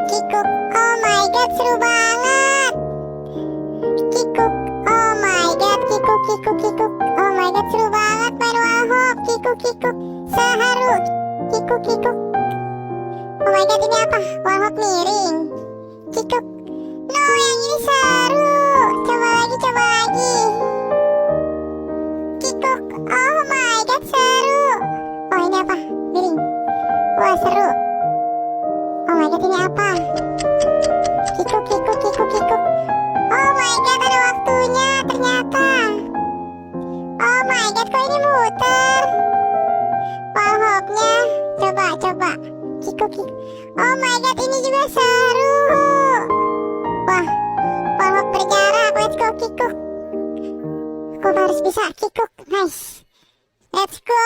Kikuk, oh my god, seru banget. Kikuk, oh my god, kikuk, kikuk, kikuk. Oh my god, seru banget main Wallhop. Kikuk, kikuk, seharu. Kikuk, kikuk. Oh my god, ini apa? Wallhop miring. Kikuk. No, yang ini seru. Coba lagi, coba lagi. Kikuk, oh my god, seru. Oh, ini apa? Miring. Wah, seru. Oh my god, ini apa? Kikuk, kikuk, kikuk, kikuk. Oh my god, ada waktunya ternyata. Oh my god, kok ini muter? Wallhopnya. Coba, coba. Kikuk, kikuk. Oh my god, ini juga seru. Wah, Wallhop berjarak. Let's go, kikuk. Aku harus bisa kikuk. Nice. Let's go.